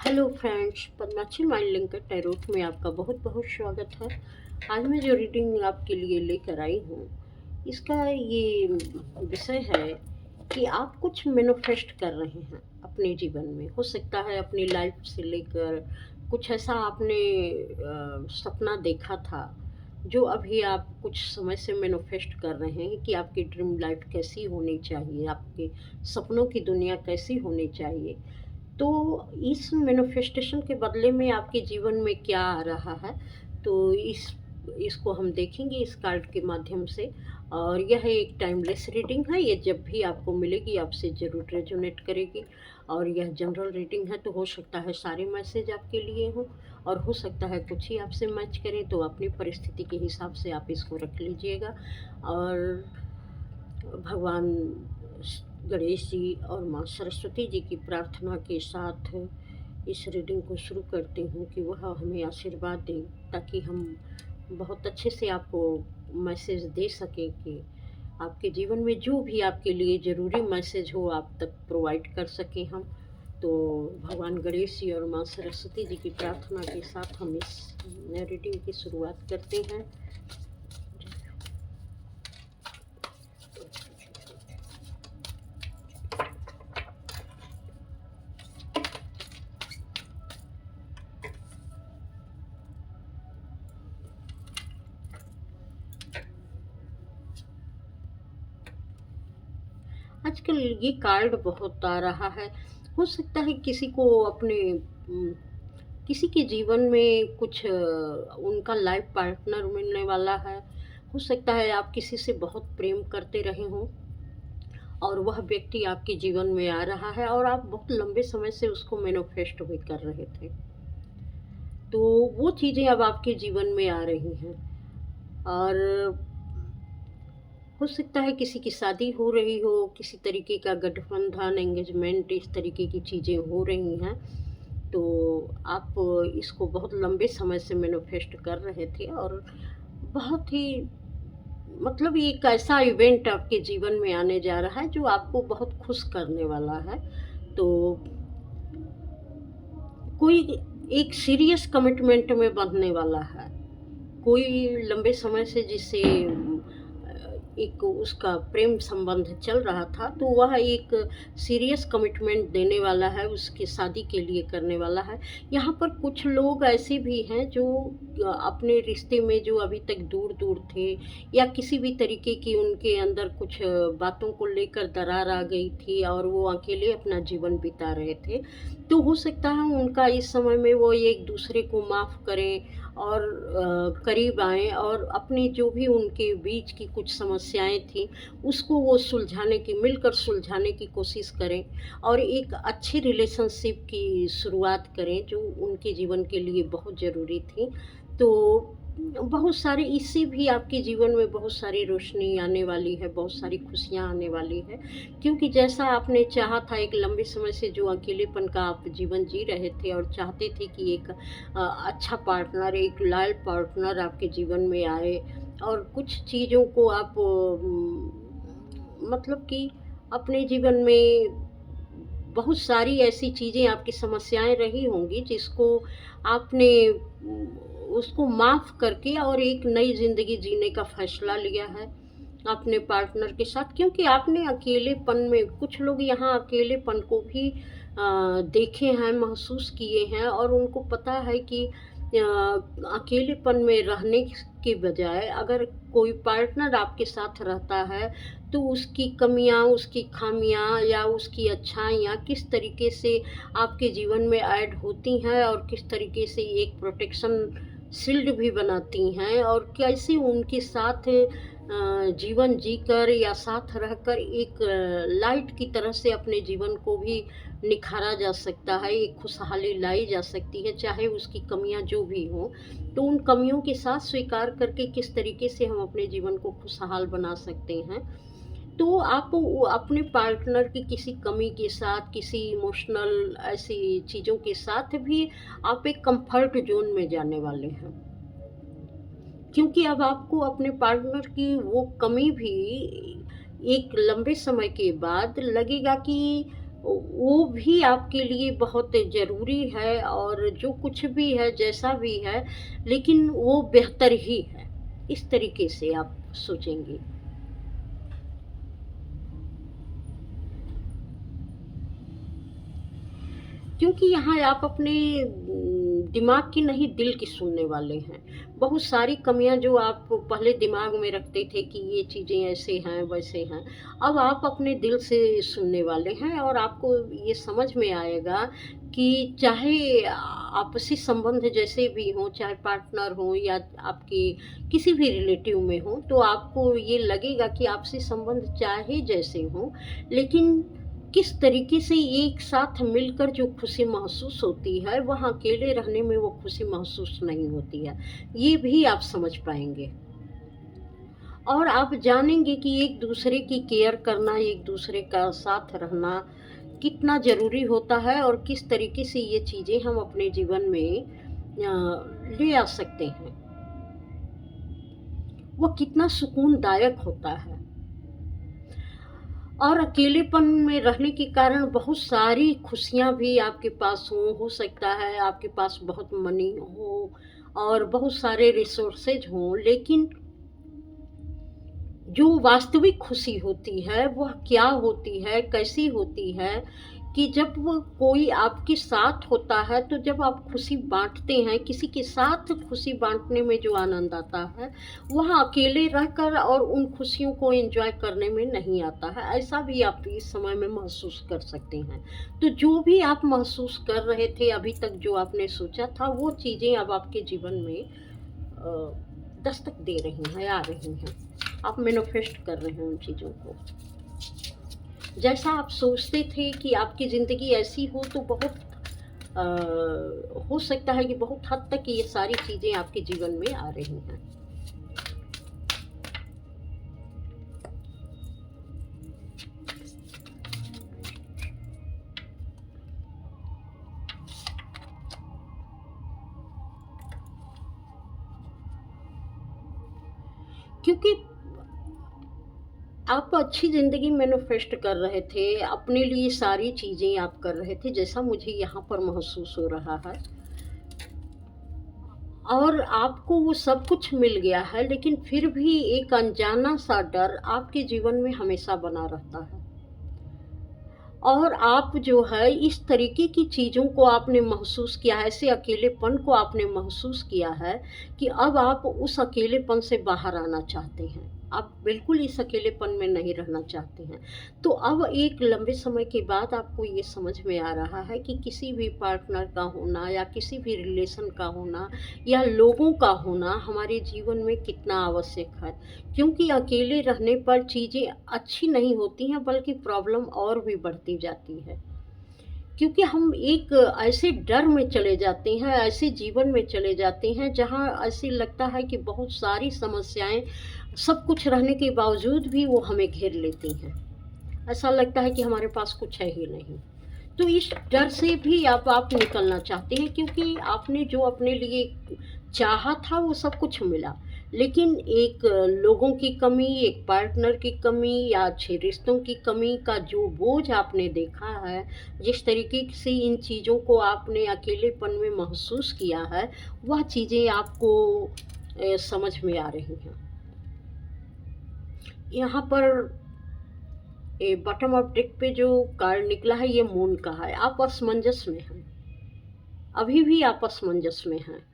Hello friends, Padmakshi mind linker tarot में आपका बहुत बहुत स्वागत है। आज मैं जो रीडिंग आपके लिए लेकर आई हूँ, इसका ये विषय है कि आप कुछ मैनिफेस्ट कर रहे हैं अपने जीवन में। हो सकता है अपनी लाइफ से लेकर कुछ ऐसा आपने सपना देखा था जो अभी आप कुछ समय से मैनिफेस्ट कर रहे हैं कि आपकी ड्रीम लाइफ कैसी होनी चाहिए, आपके सपनों की दुनिया कैसी होनी चाहिए। तो इस मैनिफेस्टेशन के बदले में आपके जीवन में क्या आ रहा है, तो इसको हम देखेंगे इस कार्ड के माध्यम से। और यह एक टाइमलेस रीडिंग है, ये जब भी आपको मिलेगी आपसे ज़रूर रेजोनेट करेगी। और यह जनरल रीडिंग है, तो हो सकता है सारे मैसेज आपके लिए हों और हो सकता है कुछ ही आपसे मैच करें, तो अपनी परिस्थिति के हिसाब से आप इसको रख लीजिएगा। और भगवान गणेश जी और माँ सरस्वती जी की प्रार्थना के साथ इस रीडिंग को शुरू करती हूँ कि वह हमें आशीर्वाद दें, ताकि हम बहुत अच्छे से आपको मैसेज दे सकें कि आपके जीवन में जो भी आपके लिए ज़रूरी मैसेज हो आप तक प्रोवाइड कर सकें हम। तो भगवान गणेश जी और माँ सरस्वती जी की प्रार्थना के साथ हम इस रीडिंग की शुरुआत करते हैं। आजकल ये कार्ड बहुत आ रहा है। हो सकता है किसी को अपने किसी के जीवन में कुछ उनका लाइफ पार्टनर मिलने वाला है। हो सकता है आप किसी से बहुत प्रेम करते रहे हों और वह व्यक्ति आपके जीवन में आ रहा है और आप बहुत लंबे समय से उसको मैनिफेस्ट भी कर रहे थे। तो वो चीज़ें अब आपके जीवन में आ रही हैं। और हो सकता है किसी की शादी हो रही हो, किसी तरीके का गठबंधन, एंगेजमेंट, इस तरीके की चीज़ें हो रही हैं। तो आप इसको बहुत लंबे समय से मैनिफेस्ट कर रहे थे और बहुत ही मतलब ये एक ऐसा इवेंट आपके जीवन में आने जा रहा है जो आपको बहुत खुश करने वाला है। तो कोई एक सीरियस कमिटमेंट में बंधने वाला है। कोई लंबे समय से जिससे एक उसका प्रेम संबंध चल रहा था, तो वह एक सीरियस कमिटमेंट देने वाला है, उसकी शादी के लिए करने वाला है। यहाँ पर कुछ लोग ऐसे भी हैं जो अपने रिश्ते में जो अभी तक दूर दूर थे या किसी भी तरीके की उनके अंदर कुछ बातों को लेकर दरार आ गई थी और वो अकेले अपना जीवन बिता रहे थे। तो हो सकता है उनका इस समय में वो एक दूसरे को माफ़ करें और करीब आएँ और अपनी जो भी उनके बीच की कुछ समस्याएं थी उसको वो सुलझाने की, मिलकर सुलझाने की कोशिश करें और एक अच्छी रिलेशनशिप की शुरुआत करें जो उनके जीवन के लिए बहुत ज़रूरी थी। तो बहुत सारे इससे भी आपके जीवन में बहुत सारी रोशनी आने वाली है, बहुत सारी खुशियाँ आने वाली है, क्योंकि जैसा आपने चाहा था एक लंबे समय से जो अकेलेपन का आप जीवन जी रहे थे और चाहते थे कि एक अच्छा पार्टनर, एक लॉयल पार्टनर आपके जीवन में आए और कुछ चीज़ों को आप मतलब कि अपने जीवन में बहुत सारी ऐसी चीज़ें आपकी समस्याएं रही होंगी जिसको आपने उसको माफ़ करके और एक नई ज़िंदगी जीने का फैसला लिया है अपने पार्टनर के साथ। क्योंकि आपने अकेलेपन में, कुछ लोग यहाँ अकेलेपन को भी देखे हैं, महसूस किए हैं और उनको पता है कि अकेलेपन में रहने के बजाय अगर कोई पार्टनर आपके साथ रहता है तो उसकी कमियां, उसकी खामियां या उसकी अच्छाइयाँ किस तरीके से आपके जीवन में ऐड होती हैं और किस तरीके से एक प्रोटेक्शन शील्ड भी बनाती हैं और कैसे उनके साथ जीवन जीकर या साथ रहकर एक लाइट की तरह से अपने जीवन को भी निखारा जा सकता है, एक खुशहाली लाई जा सकती है, चाहे उसकी कमियां जो भी हों। तो उन कमियों के साथ स्वीकार करके किस तरीके से हम अपने जीवन को खुशहाल बना सकते हैं। तो आप अपने पार्टनर की किसी कमी के साथ, किसी इमोशनल ऐसी चीज़ों के साथ भी आप एक कंफर्ट जोन में जाने वाले हैं, क्योंकि अब आपको अपने पार्टनर की वो कमी भी एक लंबे समय के बाद लगेगा कि वो भी आपके लिए बहुत ज़रूरी है, और जो कुछ भी है, जैसा भी है, लेकिन वो बेहतर ही है। इस तरीके से आप सोचेंगे। क्योंकि यहाँ आप अपने दिमाग की नहीं, दिल की सुनने वाले हैं। बहुत सारी कमियाँ जो आप पहले दिमाग में रखते थे कि ये चीज़ें ऐसे हैं, वैसे हैं, अब आप अपने दिल से सुनने वाले हैं, और आपको ये समझ में आएगा कि चाहे आपसी संबंध जैसे भी हों, चाहे पार्टनर हों या आपके किसी भी रिलेटिव में हों, तो आपको ये लगेगा कि आपसी संबंध चाहे जैसे हों, लेकिन किस तरीके से एक साथ मिलकर जो खुशी महसूस होती है, वह अकेले रहने में वो खुशी महसूस नहीं होती है। ये भी आप समझ पाएँगे, और आप जानेंगे कि एक-दूसरे की केयर करना, एक-दूसरे का साथ रहना कितना ज़रूरी होता है, और किस तरीके से ये चीज़ें हम अपने जीवन में ले आ सकते हैं। वो कितना सुकूनदायक होता है। और अकेलेपन में रहने के कारण बहुत सारी खुशियाँ भी आपके पास हों, हो सकता है आपके पास बहुत मनी हो और बहुत सारे रिसोर्सेज हों, लेकिन जो वास्तविक खुशी होती है, वह क्या होती है, कैसी होती है, कि जब वो कोई आपके साथ होता है, तो जब आप खुशी बाँटते हैं, किसी के साथ खुशी बाँटने में जो आनंद आता है, वह अकेले रहकर और उन खुशियों को एन्जॉय करने में नहीं आता है। ऐसा भी आप इस समय में महसूस कर सकते हैं। तो जो भी आप महसूस कर रहे थे अभी तक, जो आपने सोचा था, वो चीज़ें अब आपके जीवन में दस्तक दे रही हैं, आ रही हैं। आप मैनिफेस्ट कर रहे हैं उन चीज़ों को। जैसा आप सोचते थे कि आपकी ज़िंदगी ऐसी हो, तो बहुत हो सकता है कि बहुत हद तक ये सारी चीज़ें आपके जीवन में आ रही हैं। क्योंकि आप अच्छी ज़िंदगी मैनिफेस्ट कर रहे थे, अपने लिए सारी चीज़ें आप कर रहे थे, जैसा मुझे यहाँ पर महसूस हो रहा है। और आपको वो सब कुछ मिल गया है, लेकिन फिर भी एक अनजाना-सा डर आपके जीवन में हमेशा बना रहता है। और आप जो है, इस तरीके की चीज़ों को आपने महसूस किया है, ऐसे अकेलेपन को आपने महसूस किया है कि अब आप उस अकेलेपन से बाहर आना चाहते हैं। आप बिल्कुल इस अकेलेपन में नहीं रहना चाहते हैं। तो अब एक लंबे समय के बाद आपको ये समझ में आ रहा है कि किसी भी पार्टनर का होना या किसी भी रिलेशन का होना या लोगों का होना हमारे जीवन में कितना आवश्यक है। क्योंकि अकेले रहने पर चीज़ें अच्छी नहीं होती हैं, बल्कि प्रॉब्लम और भी बढ़ती जाती है। क्योंकि हम एक ऐसे डर में चले जाते हैं, ऐसे जीवन में चले जाते हैं, जहाँ ऐसे लगता है कि बहुत सारी समस्याएँ सब कुछ रहने के बावजूद भी वो हमें घेर लेती हैं। ऐसा लगता है कि हमारे पास कुछ है ही नहीं। तो इस डर से भी अब आप निकलना चाहते हैं, क्योंकि आपने जो अपने लिए चाहा था वो सब कुछ मिला। लेकिन एक लोगों की कमी, एक पार्टनर की कमी या अच्छे रिश्तों की कमी का जो बोझ आपने देखा है, जिस तरीके से इन चीज़ों को आपने अकेलेपन में महसूस किया है, वह चीज़ें आपको समझ में आ रही हैं। यहाँ पर बॉटम ऑफ डेक पे जो कार्ड निकला है, ये मून का है। आप असमंजस में हैं, अभी भी आप असमंजस में हैं।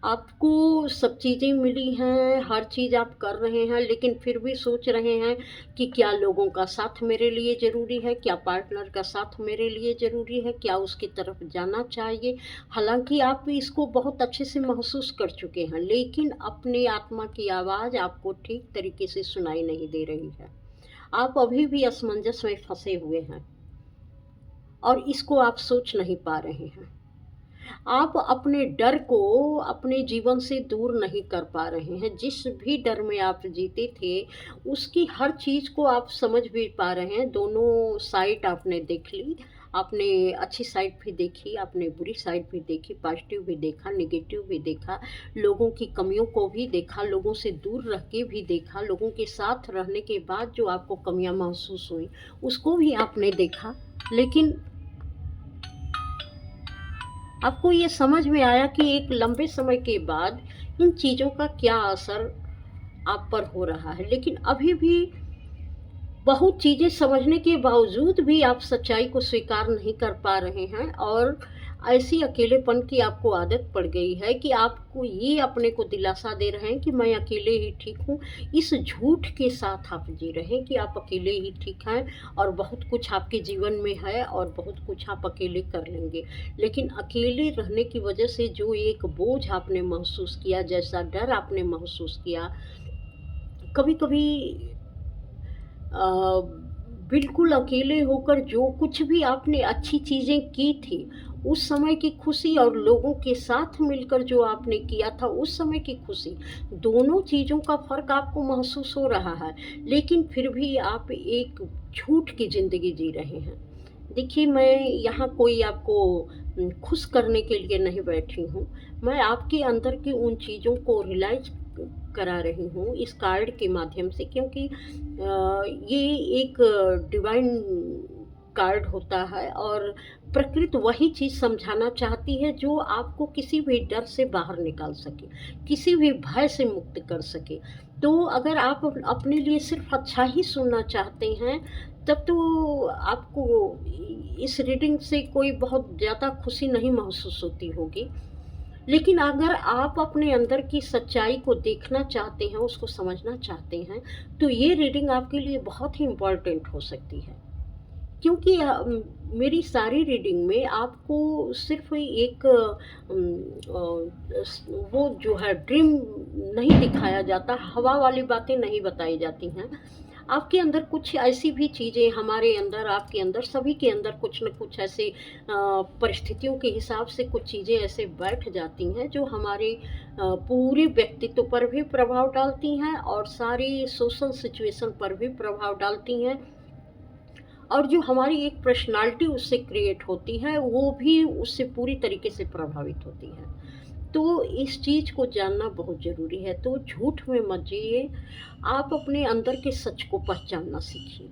आपको सब चीज़ें मिली हैं, हर चीज़ आप कर रहे हैं, लेकिन फिर भी सोच रहे हैं कि क्या लोगों का साथ मेरे लिए ज़रूरी है, क्या पार्टनर का साथ मेरे लिए ज़रूरी है, क्या उसकी तरफ जाना चाहिए। हालांकि आप इसको बहुत अच्छे से महसूस कर चुके हैं, लेकिन अपनी आत्मा की आवाज़ आपको ठीक तरीके से सुनाई नहीं दे रही है। आप अभी भी असमंजस में फंसे हुए हैं, और इसको आप सोच नहीं पा रहे हैं। आप अपने डर को अपने जीवन से दूर नहीं कर पा रहे हैं। जिस भी डर में आप जीते थे, उसकी हर चीज़ को आप समझ भी पा रहे हैं। दोनों साइड आपने देख ली। आपने अच्छी साइड भी देखी, आपने बुरी साइड भी देखी, पॉजिटिव भी देखा, नेगेटिव भी देखा, लोगों की कमियों को भी देखा, लोगों से दूर रह के भी देखा, लोगों के साथ रहने के बाद जो आपको कमियां महसूस हुई उसको भी आपने देखा। लेकिन आपको ये समझ में आया कि एक लंबे समय के बाद इन चीज़ों का क्या असर आप पर हो रहा है। लेकिन अभी भी बहुत चीज़ें समझने के बावजूद भी आप सच्चाई को स्वीकार नहीं कर पा रहे हैं, और ऐसी अकेलेपन की आपको आदत पड़ गई है कि आपको ये अपने को दिलासा दे रहे हैं कि मैं अकेले ही ठीक हूँ। इस झूठ के साथ आप जी रहे हैं कि आप अकेले ही ठीक हैं और बहुत कुछ आपके जीवन में है और बहुत कुछ आप अकेले कर लेंगे। लेकिन अकेले रहने की वजह से जो एक बोझ आपने महसूस किया, जैसा डर आपने महसूस किया, कभी कभी बिल्कुल अकेले होकर जो कुछ भी आपने अच्छी चीज़ें की थी, उस समय की खुशी और लोगों के साथ मिलकर जो आपने किया था उस समय की खुशी, दोनों चीज़ों का फ़र्क आपको महसूस हो रहा है। लेकिन फिर भी आप एक झूठ की ज़िंदगी जी रहे हैं। देखिए, मैं यहाँ कोई आपको खुश करने के लिए नहीं बैठी हूँ। मैं आपके अंदर की उन चीज़ों को रियलाइज़ करा रही हूँ इस कार्ड के माध्यम से, क्योंकि ये एक डिवाइन कार्ड होता है और प्रकृति वही चीज़ समझाना चाहती है जो आपको किसी भी डर से बाहर निकाल सके, किसी भी भय से मुक्त कर सके। तो अगर आप अपने लिए सिर्फ अच्छा ही सुनना चाहते हैं, तब तो आपको इस रीडिंग से कोई बहुत ज़्यादा खुशी नहीं महसूस होती होगी। लेकिन अगर आप अपने अंदर की सच्चाई को देखना चाहते हैं, उसको समझना चाहते हैं, तो ये रीडिंग आपके लिए बहुत ही इम्पोर्टेंट हो सकती है। क्योंकि मेरी सारी रीडिंग में आपको सिर्फ एक वो जो है ड्रीम नहीं दिखाया जाता, हवा वाली बातें नहीं बताई जाती हैं। आपके अंदर कुछ ऐसी भी चीज़ें, हमारे अंदर, आपके अंदर, सभी के अंदर कुछ न कुछ ऐसे परिस्थितियों के हिसाब से कुछ चीज़ें ऐसे बैठ जाती हैं जो हमारे पूरे व्यक्तित्व पर भी प्रभाव डालती हैं और सारी सोशल सिचुएशन पर भी प्रभाव डालती हैं, और जो हमारी एक पर्सनालिटी उससे क्रिएट होती है वो भी उससे पूरी तरीके से प्रभावित होती है। तो इस चीज़ को जानना बहुत ज़रूरी है। तो झूठ में मत जिए, आप अपने अंदर के सच को पहचानना सीखिए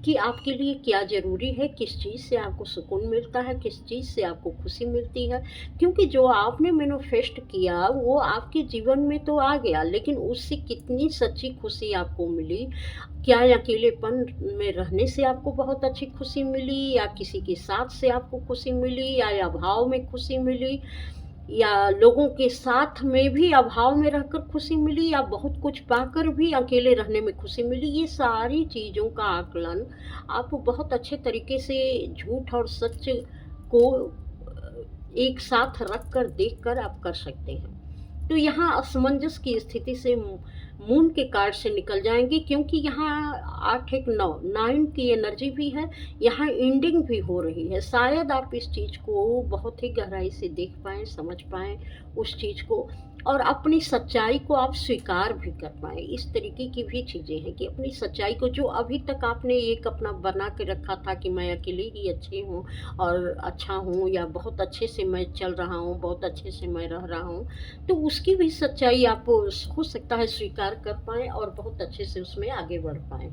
कि आपके लिए क्या ज़रूरी है, किस चीज़ से आपको सुकून मिलता है, किस चीज़ से आपको खुशी मिलती है। क्योंकि जो आपने मैनिफेस्ट किया वो आपके जीवन में तो आ गया, लेकिन उससे कितनी सच्ची खुशी आपको मिली, क्या अकेलेपन में रहने से आपको बहुत अच्छी खुशी मिली, या किसी के साथ से आपको खुशी मिली, या अभाव में खुशी मिली, या लोगों के साथ में भी अभाव में रहकर खुशी मिली, या बहुत कुछ पाकर भी अकेले रहने में खुशी मिली। ये सारी चीज़ों का आकलन आप बहुत अच्छे तरीके से झूठ और सच को एक साथ रख कर देख कर आप कर सकते हैं। तो यहाँ असमंजस की स्थिति से मून के कार्ड से निकल जाएंगे, क्योंकि यहाँ 8 एक 9 9 की एनर्जी भी है, यहाँ एंडिंग भी हो रही है। शायद आप इस चीज़ को बहुत ही गहराई से देख पाएँ, समझ पाएँ उस चीज़ को, और अपनी सच्चाई को आप स्वीकार भी कर पाएँ। इस तरीके की भी चीज़ें हैं कि अपनी सच्चाई को, जो अभी तक आपने एक अपना बना के रखा था कि मैं अकेले ही अच्छी हूँ और अच्छा हूँ, या बहुत अच्छे से मैं चल रहा हूँ, बहुत अच्छे से मैं रह रहा हूँ, तो उसकी भी सच्चाई आप हो सकता है स्वीकार कर पाएँ और बहुत अच्छे से उसमें आगे बढ़ पाएँ।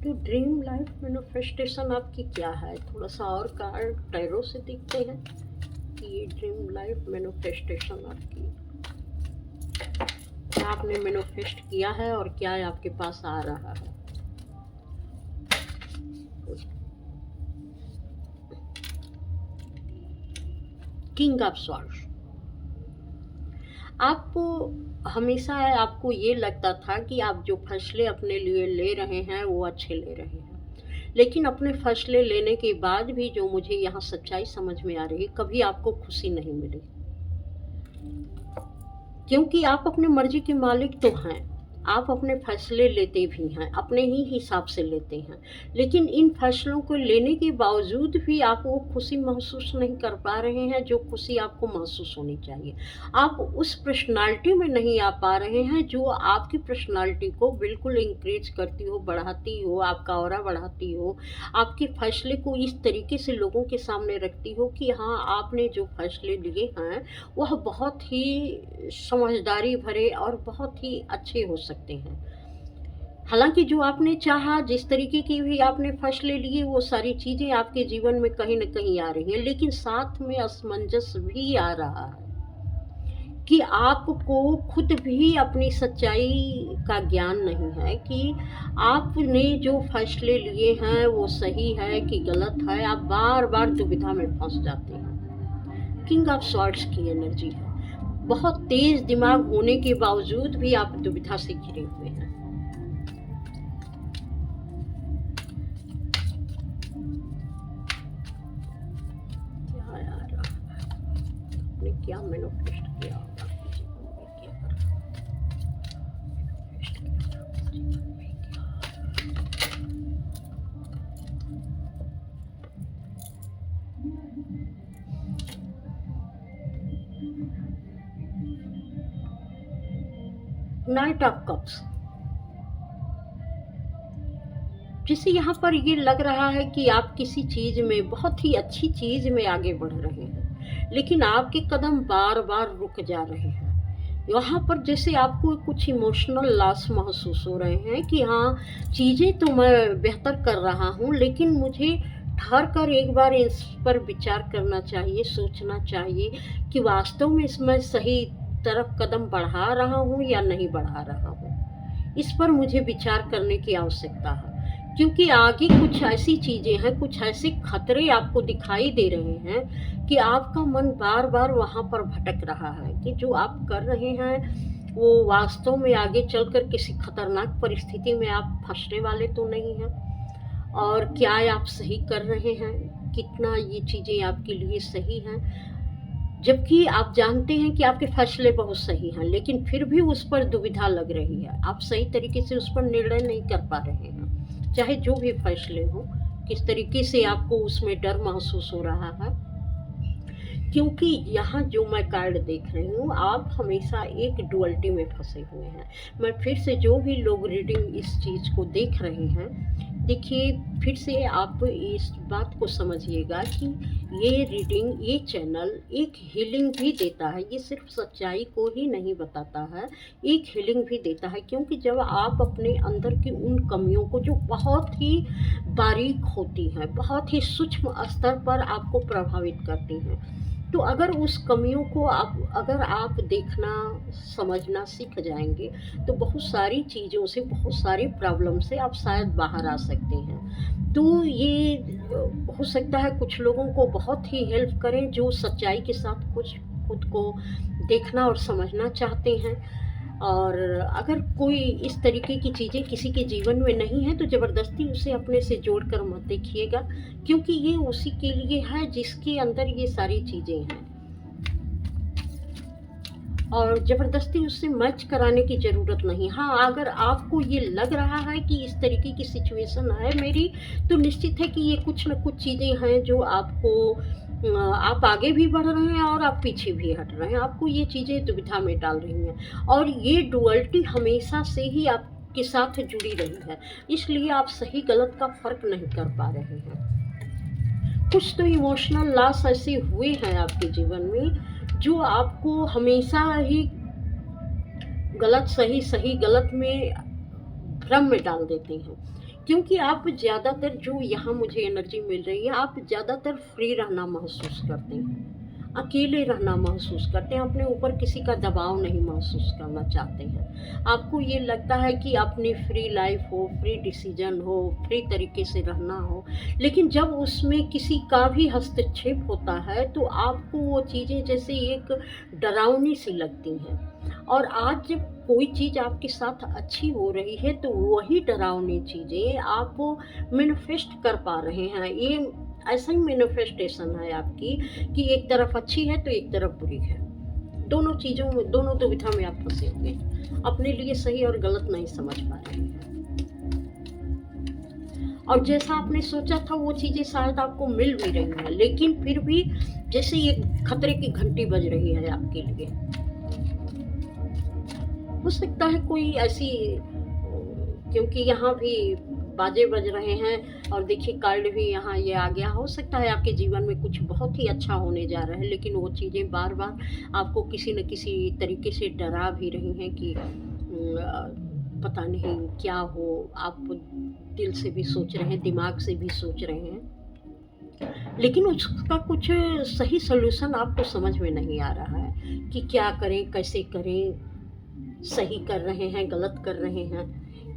तो ड्रीम लाइफ मैनिफेस्टेशन आपकी क्या है? थोड़ा सा और कार्ड टैरो से देखते हैं कि ये ड्रीम लाइफ मैनिफेस्टेशन आपकी क्या आपने मैनिफेस्ट किया है और क्या आपके पास आ रहा है। King of swords. आपको हमेशा आपको ये लगता था कि आप जो फैसले अपने लिए ले रहे हैं वो अच्छे ले रहे हैं, लेकिन अपने फैसले लेने के बाद भी जो मुझे यहाँ सच्चाई समझ में आ रही है, कभी आपको खुशी नहीं मिली, क्योंकि आप अपनी मर्जी के मालिक तो हैं। आप अपने फैसले लेते भी हैं, अपने ही हिसाब से लेते हैं, लेकिन इन फैसलों को लेने के बावजूद भी आप वो खुशी महसूस नहीं कर पा रहे हैं जो खुशी आपको महसूस होनी चाहिए। आप उस पर्सनैलिटी में नहीं आ पा रहे हैं जो आपकी पर्सनैलिटी को बिल्कुल इंक्रीज करती हो, बढ़ाती हो, आपका ऑरा बढ़ाती हो, आपके फैसले को इस तरीके से लोगों के सामने रखती हो कि हाँ, आपने जो फैसले लिए हैं वह बहुत ही समझदारी भरे और बहुत ही अच्छे हो सकते हैं। हालाँकि जो आपने चाहा, जिस तरीके की भी आपने फैसले लिए, वो सारी चीज़ें आपके जीवन में कहीं न कहीं आ रही हैं, लेकिन साथ में असमंजस भी आ रहा है कि आपको खुद भी अपनी सच्चाई का ज्ञान नहीं है कि आपने जो फैसले लिए हैं वो सही है कि गलत है। आप बार-बार दुविधा में फँस जाते हैं। किंग ऑफ स्वॉर्ड्स की एनर्जी है। बहुत तेज़ दिमाग होने के बावजूद भी आप दुविधा से घिरे हुए हैं। क्या यार, आपने क्या मैनिफेस्ट किया होगा आपके जीवन में, क्या मैनिफेस्ट किया आपके जीवन में, नाइट ऑफ कप्स। जैसे यहाँ पर ये लग रहा है कि आप किसी चीज़ में, बहुत ही अच्छी चीज़ में आगे बढ़ रहे हैं, लेकिन आपके कदम बार-बार रुक जा रहे हैं। यहाँ पर जैसे आपको कुछ इमोशनल लॉस महसूस हो रहे हैं कि हाँ, चीज़ें तो मैं बेहतर कर रहा हूँ, लेकिन मुझे ठहर कर एक बार इस पर विचार करना चाहिए, सोचना चाहिए कि वास्तव में मैं सही तरफ कदम बढ़ा रहा हूँ या नहीं बढ़ा रहा हूँ। इस पर मुझे विचार करने की आवश्यकता है, क्योंकि आगे कुछ ऐसी चीज़ें हैं, कुछ ऐसे खतरे आपको दिखाई दे रहे हैं कि आपका मन बार-बार वहाँ पर भटक रहा है कि जो आप कर रहे हैं वो वास्तव में आगे चलकर किसी खतरनाक परिस्थिति में आप फँसने वाले तो नहीं हैं, और क्या आप सही कर रहे हैं, कितना ये चीज़ें आपके लिए सही हैं। जबकि आप जानते हैं कि आपके फैसले बहुत सही हैं, लेकिन फिर भी उस पर दुविधा लग रही है। आप सही तरीके से उस पर निर्णय नहीं कर पा रहे हैं, चाहे जो भी फैसले हों। किस तरीके से आपको उसमें डर महसूस हो रहा है, क्योंकि यहाँ जो मैं कार्ड देख रही हूँ, आप हमेशा एक डुअलिटी में फंसे हुए हैं। मैं फिर से, जो भी लोग रीडिंग इस चीज़ को देख रहे हैं, देखिए, फिर से आप इस बात को समझिएगा कि ये रीडिंग, ये चैनल एक हीलिंग भी देता है। ये सिर्फ सच्चाई को ही नहीं बताता है, एक हीलिंग भी देता है, क्योंकि जब आप अपने अंदर की उन कमियों को, जो बहुत ही बारीक होती हैं, बहुत ही सूक्ष्म स्तर पर आपको प्रभावित करती हैं, तो अगर उस कमियों को अगर आप देखना, समझना सीख जाएँगे, तो बहुत सारी चीज़ों से, बहुत सारी प्रॉब्लम से आप शायद बाहर आ सकते हैं। तो ये हो सकता है कुछ लोगों को बहुत ही हेल्प करें, जो सच्चाई के साथ कुछ खुद को देखना और समझना चाहते हैं। और अगर कोई इस तरीके की चीज़ें किसी के जीवन में नहीं है, तो ज़बरदस्ती उसे अपने से जोड़कर मत देखिएगा, क्योंकि ये उसी के लिए है जिसके अंदर ये सारी चीज़ें हैं, और ज़बरदस्ती उससे मैच कराने की ज़रूरत नहीं। हाँ, अगर आपको ये लग रहा है कि इस तरीके की सिचुएशन है मेरी, तो निश्चित है कि ये कुछ न कुछ चीज़ें हैं जो आपको, आप आगे भी बढ़ रहे हैं और आप पीछे भी हट रहे हैं। आपको ये चीज़ें दुविधा में डाल रही हैं, और ये डुअलिटी हमेशा से ही आपके साथ जुड़ी रही है, इसलिए आप सही गलत का फ़र्क नहीं कर पा रहे हैं। कुछ तो इमोशनल लॉस ऐसे हुए हैं आपके जीवन में, जो आपको हमेशा ही गलत सही, सही गलत में भ्रम में डाल देते हैं, क्योंकि आप ज़्यादातर, जो यहाँ मुझे एनर्जी मिल रही है, आप ज़्यादातर फ्री रहना महसूस करते हैं, अकेले रहना महसूस करते हैं, अपने ऊपर किसी का दबाव नहीं महसूस करना चाहते हैं। आपको ये लगता है कि अपनी फ्री लाइफ हो, फ्री डिसीजन हो, फ्री तरीके से रहना हो, लेकिन जब उसमें किसी का भी हस्तक्षेप होता है, तो आपको वो चीज़ें जैसे एक डरावनी सी लगती हैं। और आज जब कोई चीज़ आपके साथ अच्छी हो रही है, तो वही डरावनी चीज़ें आप मैनिफेस्ट कर पा रहे हैं। ये ऐसा ही मैनिफेस्टेशन है आपकी कि एक तरफ अच्छी है तो एक तरफ बुरी है। दोनों चीज़ों में, दोनों दुविधा में आप फँसे हुए हैं। अपने लिए सही और गलत नहीं समझ पा रहे हैं। और जैसा आपने सोचा था वो चीज़ें शायद आपको मिल भी रही हैं, लेकिन फिर भी जैसे ये खतरे की घंटी बज रही है आपके लिए। हो सकता है कोई ऐसी, क्योंकि यहाँ भी बाजे बज रहे हैं और देखिए कार्ड भी यहाँ ये आ गया। हो सकता है आपके जीवन में कुछ बहुत ही अच्छा होने जा रहा है, लेकिन वो चीज़ें बार बार आपको किसी न किसी तरीके से डरा भी रही हैं कि पता नहीं क्या हो। आप दिल से भी सोच रहे हैं, दिमाग से भी सोच रहे हैं, लेकिन उसका कुछ सही सॉल्यूशन आपको समझ में नहीं आ रहा है कि क्या करें, कैसे करें, सही कर रहे हैं, गलत कर रहे हैं।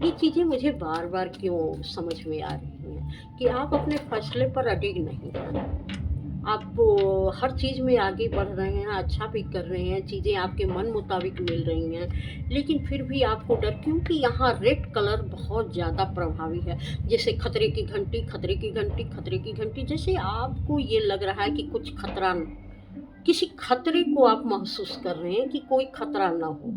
ये चीज़ें मुझे बार बार क्यों समझ में आ रही हैं कि आप अपने फैसले पर अडिग नहीं हैं। आप हर चीज़ में आगे बढ़ रहे हैं, अच्छा भी कर रहे हैं, चीज़ें आपके मन मुताबिक मिल रही हैं, लेकिन फिर भी आपको डर, क्योंकि यहाँ रेड कलर बहुत ज़्यादा प्रभावी है। जैसे खतरे की घंटी, खतरे की घंटी, खतरे की घंटी, जैसे आपको ये लग रहा है कि कुछ खतरा, किसी खतरे को आप महसूस कर रहे हैं कि कोई खतरा ना हो,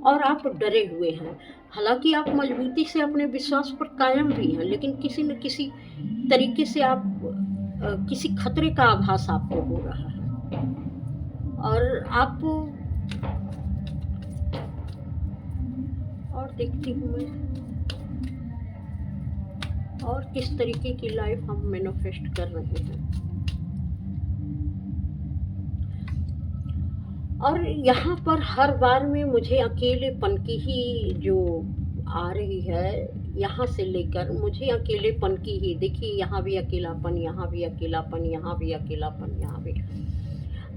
और आप डरे हुए हैं। हालांकि आप मजबूती से अपने विश्वास पर कायम भी हैं, लेकिन किसी न किसी तरीके से आप किसी खतरे का आभास आपको हो रहा है। और आप, और देखती हूँ मैं और किस तरीके की लाइफ हम मैनिफेस्ट कर रहे हैं। और यहाँ पर हर बार में मुझे अकेलेपन की ही जो आ रही है, यहाँ से लेकर मुझे अकेलेपन की ही, देखिए यहाँ भी अकेलापन, यहाँ भी अकेलापन, यहाँ भी अकेलापन, यहाँ भी।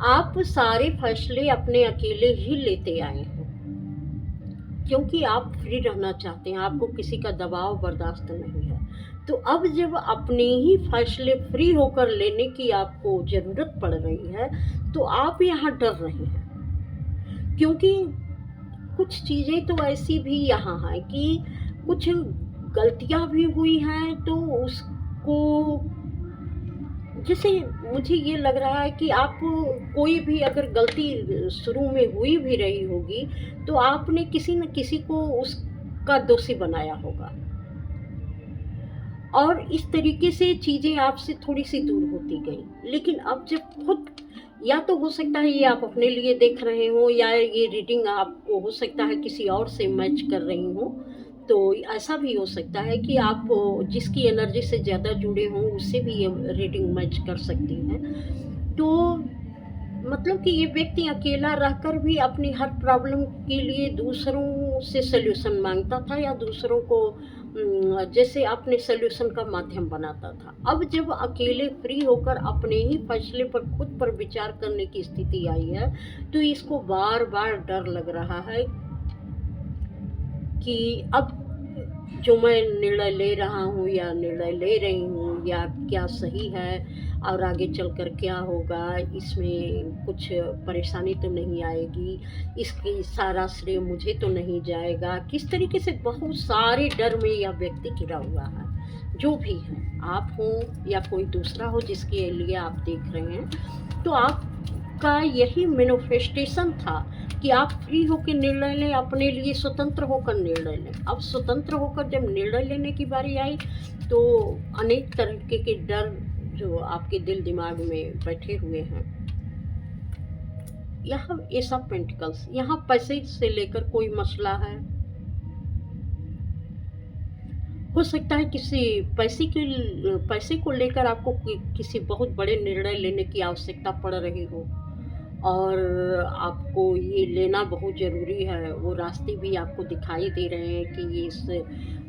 आप सारे फैसले अपने अकेले ही लेते आए हैं, क्योंकि आप फ्री रहना चाहते हैं, आपको किसी का दबाव बर्दाश्त नहीं है। तो अब जब अपने ही फैसले फ्री होकर लेने की आपको ज़रूरत पड़ रही है, तो आप यहाँ डर रहे हैं, क्योंकि कुछ चीज़ें तो ऐसी भी यहाँ हैं कि कुछ गलतियाँ भी हुई हैं, तो उसको, जैसे मुझे ये लग रहा है कि आप, कोई भी अगर गलती शुरू में हुई भी रही होगी, तो आपने किसी न किसी को उसका दोषी बनाया होगा, और इस तरीके से चीज़ें आपसे थोड़ी सी दूर होती गई। लेकिन अब जब खुद, या तो हो सकता है ये आप अपने लिए देख रहे हो, या ये रीडिंग आपको हो सकता है किसी और से मैच कर रही हो, तो ऐसा भी हो सकता है कि आप जिसकी एनर्जी से ज़्यादा जुड़े हों उससे भी ये रीडिंग मैच कर सकती हैं। तो मतलब कि ये व्यक्ति अकेला रहकर भी अपनी हर प्रॉब्लम के लिए दूसरों से सल्यूशन मांगता था, या दूसरों को जैसे अपने सल्यूशन का माध्यम बनाता था। अब जब अकेले फ्री होकर अपने ही फैसले पर खुद पर विचार करने की स्थिति आई है, तो इसको बार बार डर लग रहा है कि अब जो मैं निर्णय ले रहा हूँ या निर्णय ले रही हूँ, या क्या सही है, और आगे चलकर क्या होगा, इसमें कुछ परेशानी तो नहीं आएगी, इसकी सारा श्रेय मुझे तो नहीं जाएगा। किस तरीके से बहुत सारे डर में यह व्यक्ति घिरा हुआ है। जो भी है, आप हो या कोई दूसरा हो जिसके लिए आप देख रहे हैं, तो आपका यही मैनिफेस्टेशन था कि आप फ्री होकर निर्णय लें, अपने लिए स्वतंत्र होकर निर्णय लें। अब स्वतंत्र होकर जब निर्णय लेने की बारी आई, तो अनेक तरीके के डर जो आपके दिल दिमाग में बैठे हुए हैं, यहाँ एस ऑफ पेंटिकल्स, यहाँ पैसे से लेकर कोई मसला है। हो सकता है किसी पैसे को लेकर आपको किसी बहुत बड़े निर्णय लेने की आवश्यकता पड़ रही हो, और आपको ये लेना बहुत ज़रूरी है। वो रास्ते भी आपको दिखाई दे रहे हैं कि ये इस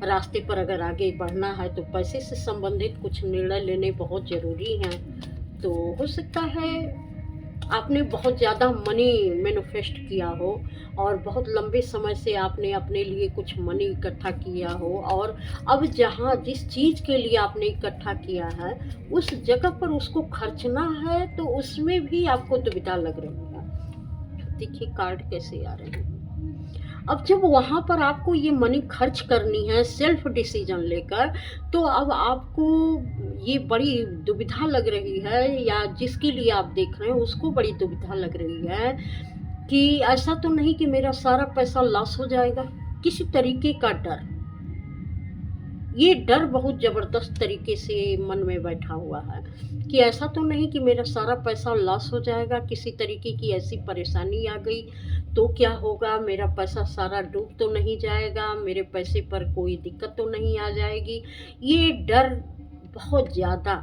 रास्ते पर अगर आगे बढ़ना है तो पैसे से संबंधित कुछ निर्णय लेने बहुत ज़रूरी हैं। तो हो सकता है आपने बहुत ज़्यादा मनी मैनिफेस्ट किया हो, और बहुत लंबे समय से आपने अपने लिए कुछ मनी इकट्ठा किया हो, और अब जहाँ जिस चीज़ के लिए आपने इकट्ठा किया है उस जगह पर उसको खर्चना है, तो उसमें भी आपको दुविधा लग रही है। देखिए कार्ड कैसे आ रहे हैं। अब जब वहाँ पर आपको ये मनी खर्च करनी है सेल्फ डिसीजन लेकर, तो अब आपको ये बड़ी दुविधा लग रही है, या जिसके लिए आप देख रहे हैं उसको बड़ी दुविधा लग रही है कि ऐसा तो नहीं कि मेरा सारा पैसा लॉस हो जाएगा। किसी तरीके का डर, ये डर बहुत ज़बरदस्त तरीके से मन में बैठा हुआ है कि ऐसा तो नहीं कि मेरा सारा पैसा लॉस हो जाएगा, किसी तरीके की ऐसी परेशानी आ गई तो क्या होगा, मेरा पैसा सारा डूब तो नहीं जाएगा, मेरे पैसे पर कोई दिक्कत तो नहीं आ जाएगी। ये डर बहुत ज़्यादा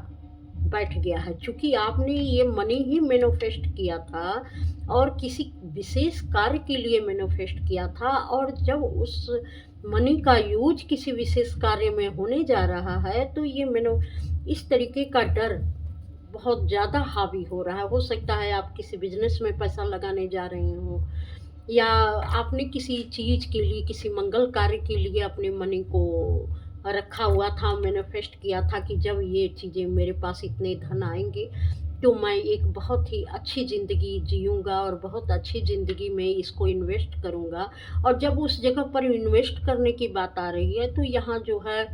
बैठ गया है, चूँकि आपने ये मनी ही मैनिफेस्ट किया था और किसी विशेष कार्य के लिए मैनिफेस्ट किया था, और जब उस मनी का यूज किसी विशेष कार्य में होने जा रहा है तो ये मैंने इस तरीके का डर बहुत ज़्यादा हावी हो रहा है। हो सकता है आप किसी बिजनेस में पैसा लगाने जा रहे हो, या आपने किसी चीज़ के लिए, किसी मंगल कार्य के लिए अपने मनी को रखा हुआ था, मैनिफेस्ट किया था कि जब ये चीज़ें मेरे पास इतने धन आएंगे तो मैं एक बहुत ही अच्छी ज़िंदगी जीऊँगा और बहुत अच्छी ज़िंदगी में इसको इन्वेस्ट करूँगा। और जब उस जगह पर इन्वेस्ट करने की बात आ रही है तो यहाँ जो है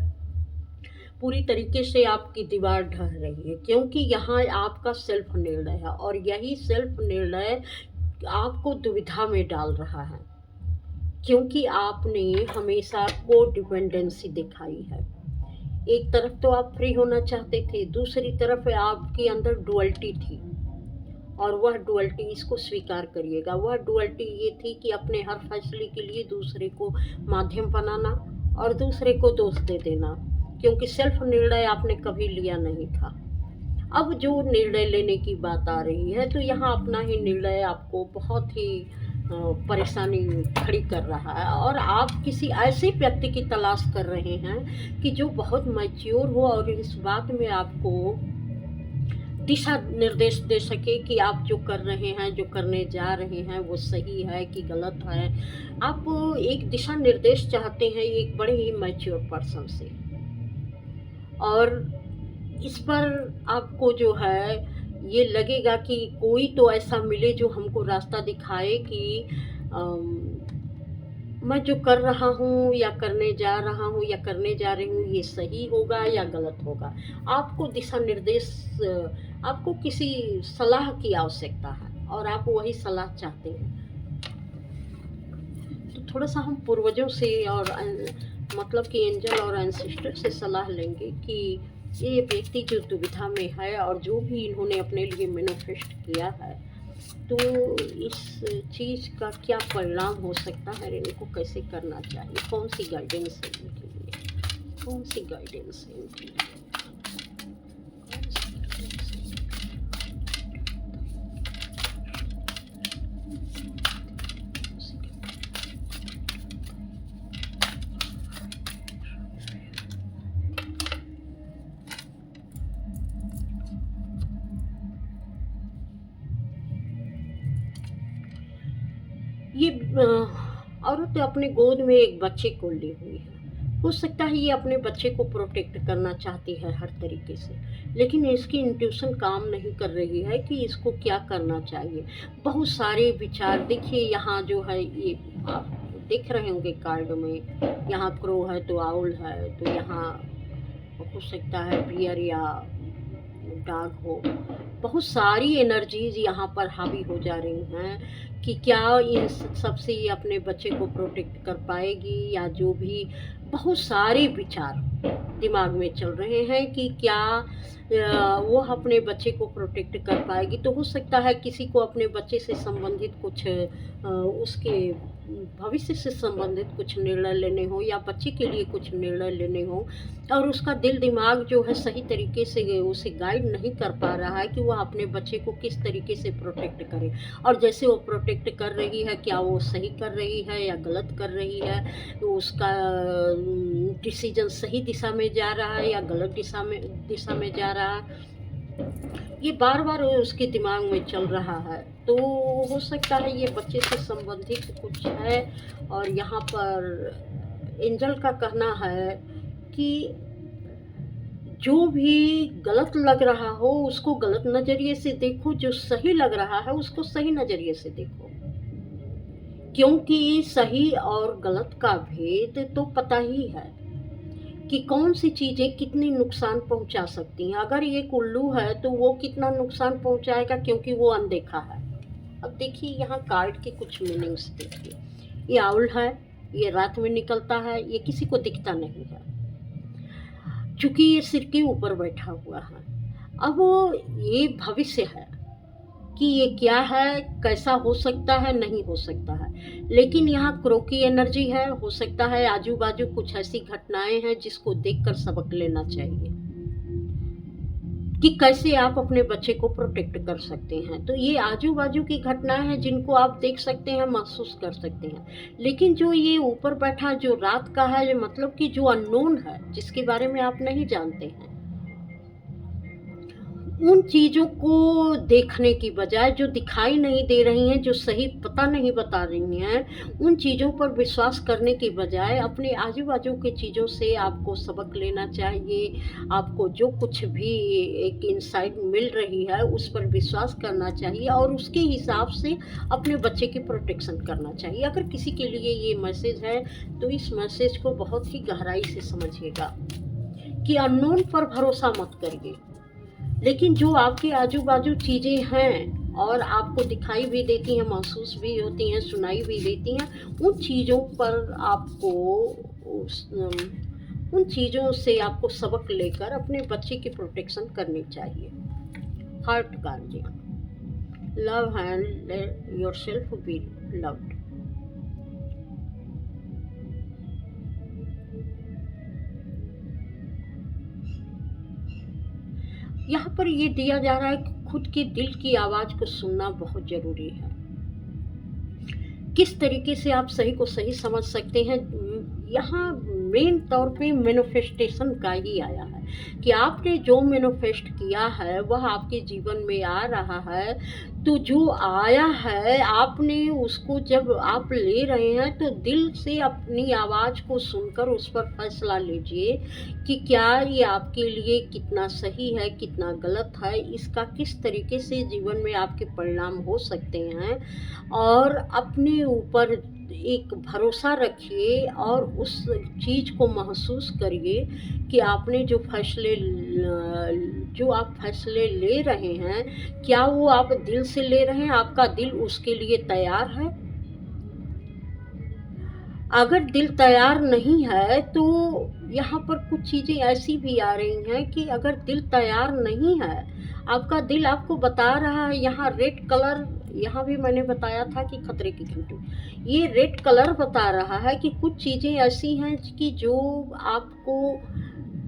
पूरी तरीके से आपकी दीवार ढह रही है, क्योंकि यहाँ आपका सेल्फ निर्णय है और यही सेल्फ निर्णय आपको दुविधा में डाल रहा है, क्योंकि आपने हमेशा कोडिपेंडेंसी दिखाई है। एक तरफ तो आप फ्री होना चाहते थे, दूसरी तरफ आपके अंदर डुअलिटी थी, और वह डुअलिटी, इसको स्वीकार करिएगा, वह डुअलिटी ये थी कि अपने हर फैसले के लिए दूसरे को माध्यम बनाना और दूसरे को दोष दे देना, क्योंकि सेल्फ निर्णय आपने कभी लिया नहीं था। अब जो निर्णय लेने की बात आ रही है तो यहाँ अपना ही निर्णय आपको बहुत ही परेशानी खड़ी कर रहा है, और आप किसी ऐसे व्यक्ति की तलाश कर रहे हैं कि जो बहुत मैच्योर हो और इस बात में आपको दिशा निर्देश दे सके कि आप जो कर रहे हैं, जो करने जा रहे हैं वो सही है कि गलत है। आप एक दिशा निर्देश चाहते हैं एक बड़े ही मैच्योर पर्सन से, और इस पर आपको जो है ये लगेगा कि कोई तो ऐसा मिले जो हमको रास्ता दिखाए कि मैं जो कर रहा हूँ या करने जा रहा हूँ या करने जा रही हूँ ये सही होगा या गलत होगा। आपको दिशा निर्देश, आपको किसी सलाह की आवश्यकता है और आप वही सलाह चाहते हैं। तो थोड़ा सा हम पूर्वजों से और मतलब कि एंजल और एंसेस्टर से सलाह लेंगे कि ये व्यक्ति जो दुविधा में है और जो भी इन्होंने अपने लिए मैनिफेस्ट किया है, तो इस चीज़ का क्या परिणाम हो सकता है, इनको कैसे करना चाहिए, कौन सी गाइडेंस है इनके लिए, कौन सी गाइडेंस है इनके लिए। ये औरत अपने गोद में एक बच्चे को ली हुई है। हो सकता है ये अपने बच्चे को प्रोटेक्ट करना चाहती है हर तरीके से, लेकिन इसकी इंट्यूशन काम नहीं कर रही है कि इसको क्या करना चाहिए। बहुत सारे विचार, देखिए यहाँ जो है ये आप देख रहे होंगे कार्ड में, यहाँ क्रो है तो आउल है, तो यहाँ हो सकता है बियर या डाग हो। बहुत सारी एनर्जीज यहाँ पर हावी हो जा रही हैं कि क्या इन सबसे ये अपने बच्चे को प्रोटेक्ट कर पाएगी, या जो भी बहुत सारे विचार दिमाग में चल रहे हैं कि क्या वो अपने बच्चे को प्रोटेक्ट कर पाएगी। तो हो सकता है किसी को अपने बच्चे से संबंधित कुछ उसके भविष्य से संबंधित कुछ निर्णय लेने हो, या बच्चे के लिए कुछ निर्णय लेने हो, और उसका दिल दिमाग जो है सही तरीके से उसे गाइड नहीं कर पा रहा है कि वह अपने बच्चे को किस तरीके से प्रोटेक्ट करे। और जैसे वो प्रोटेक्ट कर रही है, क्या वो सही कर रही है या गलत कर रही है, तो उसका डिसीजन सही दिशा में जा रहा है या गलत दिशा में जा रहा है, ये बार बार उसके दिमाग में चल रहा है। तो हो सकता है ये बच्चे से संबंधित कुछ है, और यहाँ पर एंजल का कहना है कि जो भी गलत लग रहा हो उसको गलत नज़रिए से देखो, जो सही लग रहा है उसको सही नज़रिए से देखो, क्योंकि सही और गलत का भेद तो पता ही है। कि कौन सी चीज़ें कितनी नुकसान पहुंचा सकती हैं। अगर ये उल्लू है तो वो कितना नुकसान पहुंचाएगा, क्योंकि वो अनदेखा है। अब देखिए यहाँ कार्ड के कुछ मीनिंग्स देखिए। ये आउल है, ये रात में निकलता है, ये किसी को दिखता नहीं है, चूंकि ये सिर के ऊपर बैठा हुआ है। अब ये भविष्य है कि ये क्या है, कैसा हो सकता है, नहीं हो सकता है। लेकिन यहाँ क्रो की एनर्जी है, हो सकता है आजू बाजू कुछ ऐसी घटनाएं हैं जिसको देखकर सबक लेना चाहिए कि कैसे आप अपने बच्चे को प्रोटेक्ट कर सकते हैं। तो ये आजू बाजू की घटनाएं हैं जिनको आप देख सकते हैं, महसूस कर सकते हैं। लेकिन जो ये ऊपर बैठा जो रात का है, मतलब कि जो अननोन है, जिसके बारे में आप नहीं जानते हैं, उन चीज़ों को देखने की बजाय, जो दिखाई नहीं दे रही हैं, जो सही पता नहीं बता रही हैं, उन चीज़ों पर विश्वास करने की बजाय अपने आजू बाजू की चीज़ों से आपको सबक लेना चाहिए। आपको जो कुछ भी एक इंसाइट मिल रही है उस पर विश्वास करना चाहिए और उसके हिसाब से अपने बच्चे की प्रोटेक्शन करना चाहिए। अगर किसी के लिए ये मैसेज है तो इस मैसेज को बहुत ही गहराई से समझिएगा कि अननोन पर भरोसा मत करिए, लेकिन जो आपके आजू बाजू चीज़ें हैं और आपको दिखाई भी देती हैं, महसूस भी होती हैं, सुनाई भी देती हैं, उन चीज़ों पर आपको उन चीज़ों से आपको सबक लेकर अपने बच्चे की प्रोटेक्शन करनी चाहिए। Heart guardian, love and let yourself be loved. यहाँ पर ये दिया जा रहा है कि खुद के दिल की आवाज़ को सुनना बहुत ज़रूरी है। किस तरीके से आप सही को सही समझ सकते हैं, यहाँ मेन तौर पे मैनिफेस्टेशन का ही आया है कि आपने जो मैनिफेस्ट किया है वह आपके जीवन में आ रहा है। तो जो आया है आपने उसको जब आप ले रहे हैं तो दिल से अपनी आवाज़ को सुनकर उस पर फैसला लीजिए कि क्या ये आपके लिए कितना सही है, कितना गलत है, इसका किस तरीके से जीवन में आपके परिणाम हो सकते हैं। और अपने ऊपर एक भरोसा रखिए और उस चीज़ को महसूस करिए कि आपने जो आप फैसले ले रहे हैं, क्या वो आप दिल से ले रहे हैं, आपका दिल उसके लिए तैयार है। अगर दिल तैयार नहीं है तो यहाँ पर कुछ चीज़ें ऐसी भी आ रही हैं कि अगर दिल तैयार नहीं है, आपका दिल आपको बता रहा है, यहाँ रेड कलर, यहाँ भी मैंने बताया था कि खतरे की घंटी, ये रेड कलर बता रहा है कि कुछ चीज़ें ऐसी हैं कि जो आपको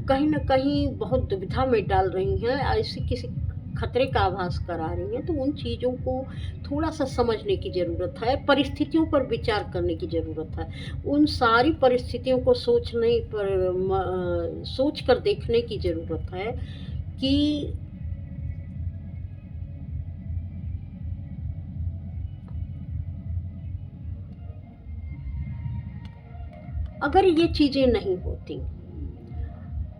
कहीं न कहीं बहुत दुविधा में डाल रही हैं, ऐसी किसी खतरे का आभास करा रही हैं। तो उन चीज़ों को थोड़ा-सा समझने की ज़रूरत है, परिस्थितियों पर विचार करने की ज़रूरत है। उन सारी परिस्थितियों को सोच कर देखने की ज़रूरत है कि अगर ये चीज़ें नहीं होती,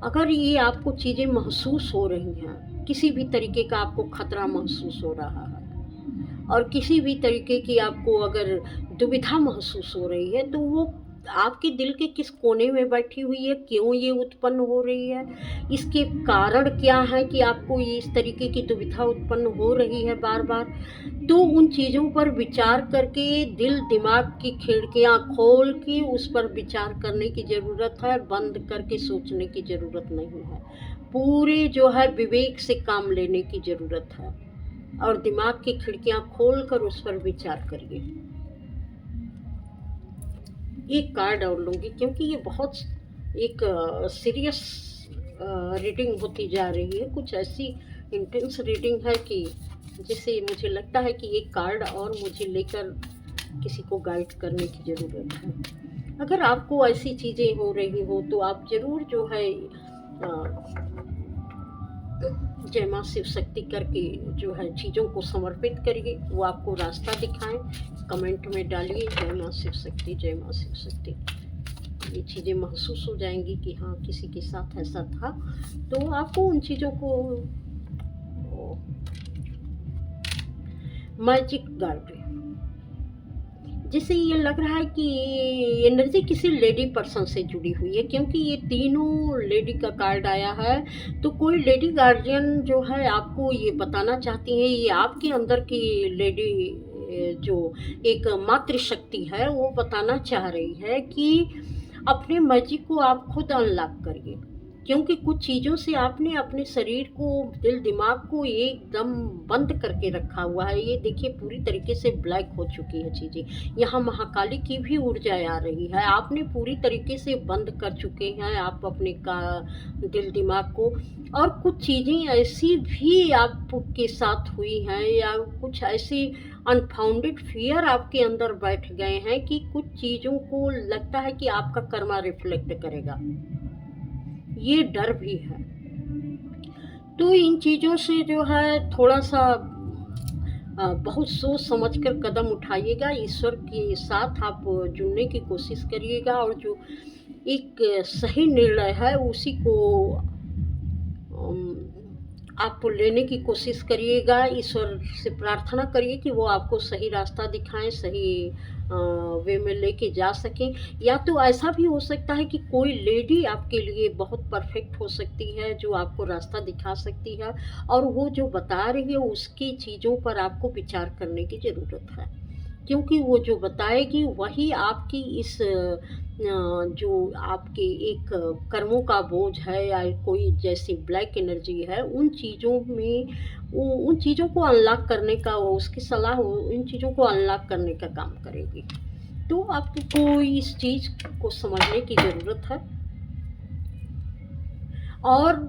अगर ये आपको चीज़ें महसूस हो रही हैं, किसी भी तरीके का आपको खतरा महसूस हो रहा है और किसी भी तरीके की आपको अगर दुविधा महसूस हो रही है, तो वो आपके दिल के किस कोने में बैठी हुई है, क्यों ये उत्पन्न हो रही है, इसके कारण क्या है कि आपको ये इस तरीके की दुविधा उत्पन्न हो रही है बार बार। तो उन चीज़ों पर विचार करके दिल दिमाग की खिड़कियाँ खोल के उस पर विचार करने की ज़रूरत है, बंद करके सोचने की ज़रूरत नहीं है। पूरे जो है विवेक से काम लेने की ज़रूरत है और दिमाग की खिड़कियाँ खोलकर उस पर विचार करिए। एक कार्ड और लूँगी क्योंकि ये बहुत एक सीरियस रीडिंग होती जा रही है, कुछ ऐसी इंटेंस रीडिंग है कि जिसे मुझे लगता है कि एक कार्ड और मुझे लेकर किसी को गाइड करने की ज़रूरत है। अगर आपको ऐसी चीज़ें हो रही हो तो आप ज़रूर जो है जय माँ शिव शक्ति करके जो है चीज़ों को समर्पित करिए, वो आपको रास्ता दिखाएं। कमेंट में डालिए जय माँ शिव शक्ति, जय माँ शिव शक्ति। ये चीज़ें महसूस हो जाएंगी कि हाँ किसी के साथ ऐसा था, तो आपको उन चीज़ों को मैजिक गार्ड, जैसे ये लग रहा है कि एनर्जी किसी लेडी पर्सन से जुड़ी हुई है, क्योंकि ये तीनों लेडी का कार्ड आया है। तो कोई लेडी गार्जियन जो है आपको ये बताना चाहती है, ये आपके अंदर की लेडी जो एक मातृशक्ति है वो बताना चाह रही है कि अपने मर्जी को आप खुद अनलॉक करिए, क्योंकि कुछ चीज़ों से आपने अपने शरीर को, दिल दिमाग को एकदम बंद करके रखा हुआ है। ये देखिए पूरी तरीके से ब्लैक हो चुकी है चीज़ें। यहाँ महाकाली की भी ऊर्जाएं आ रही है, आपने पूरी तरीके से बंद कर चुके हैं आप अपने का दिल दिमाग को। और कुछ चीज़ें ऐसी भी आपके साथ हुई हैं, या कुछ ऐसी अनफाउंडेड फियर आपके अंदर बैठ गए हैं कि कुछ चीज़ों को लगता है कि आपका कर्मा रिफ्लेक्ट करेगा, ये डर भी है। तो इन चीज़ों से जो है थोड़ा सा बहुत सोच समझ कर कदम उठाइएगा, ईश्वर के साथ आप जुड़ने की कोशिश करिएगा, और जो एक सही निर्णय है उसी को आप लेने की कोशिश करिएगा। ईश्वर से प्रार्थना करिए कि वो आपको सही रास्ता दिखाएं, सही वे में लेके जा सकें। या तो ऐसा भी हो सकता है कि कोई लेडी आपके लिए बहुत परफेक्ट हो सकती है, जो आपको रास्ता दिखा सकती है, और वो जो बता रही है उसकी चीज़ों पर आपको विचार करने की ज़रूरत है, क्योंकि वो जो बताएगी वही आपकी इस जो आपके एक कर्मों का बोझ है, या कोई जैसी ब्लैक एनर्जी है, उन चीज़ों में उन चीज़ों को अनलॉक करने का, वो उसकी सलाह उन चीज़ों को अनलॉक करने का काम करेगी। तो आपको इस चीज़ को समझने की ज़रूरत है, और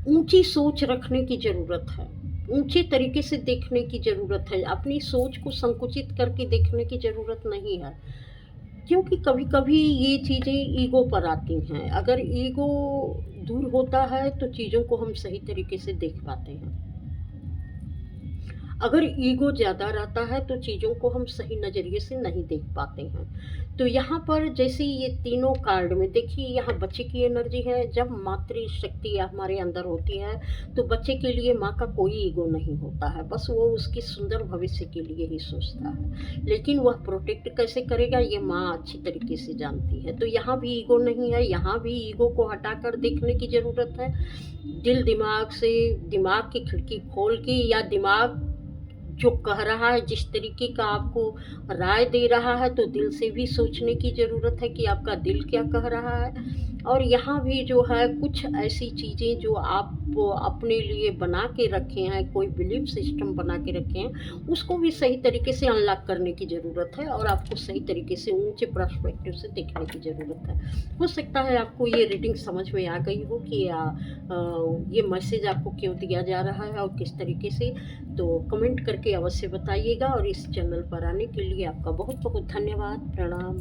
ऊंची सोच रखने की ज़रूरत है, ऊंचे तरीके से देखने की ज़रूरत है। अपनी सोच को संकुचित करके देखने की ज़रूरत नहीं है, क्योंकि कभी कभी ये चीज़ें ईगो पर आती हैं। अगर ईगो दूर होता है तो चीज़ों को हम सही तरीके से देख पाते हैं। अगर ईगो ज़्यादा रहता है तो चीज़ों को हम सही नज़रिए से नहीं देख पाते हैं। तो यहाँ पर जैसे ये तीनों कार्ड में देखिए, यहाँ बच्चे की एनर्जी है। जब मातृशक्ति हमारे अंदर होती है तो बच्चे के लिए माँ का कोई ईगो नहीं होता है, बस वो उसके सुंदर भविष्य के लिए ही सोचता है। लेकिन वह प्रोटेक्ट कैसे करेगा ये माँ अच्छी तरीके से जानती है। तो यहाँ भी ईगो नहीं है, यहाँ भी ईगो को हटाकर देखने की ज़रूरत है। दिल दिमाग से, दिमाग की खिड़की खोल के, या दिमाग जो कह रहा है, जिस तरीके का आपको राय दे रहा है, तो दिल से भी सोचने की ज़रूरत है कि आपका दिल क्या कह रहा है। और यहाँ भी जो है कुछ ऐसी चीज़ें जो आप अपने लिए बना के रखे हैं, कोई बिलीफ सिस्टम बना के रखे हैं, उसको भी सही तरीके से अनलॉक करने की ज़रूरत है, और आपको सही तरीके से ऊंचे पर्सपेक्टिव से देखने की ज़रूरत है। हो सकता है आपको ये रीडिंग समझ में आ गई हो कि ये मैसेज आपको क्यों दिया जा रहा है और किस तरीके से। तो कमेंट करके अवश्य बताइएगा, और इस चैनल पर आने के लिए आपका बहुत बहुत धन्यवाद। प्रणाम।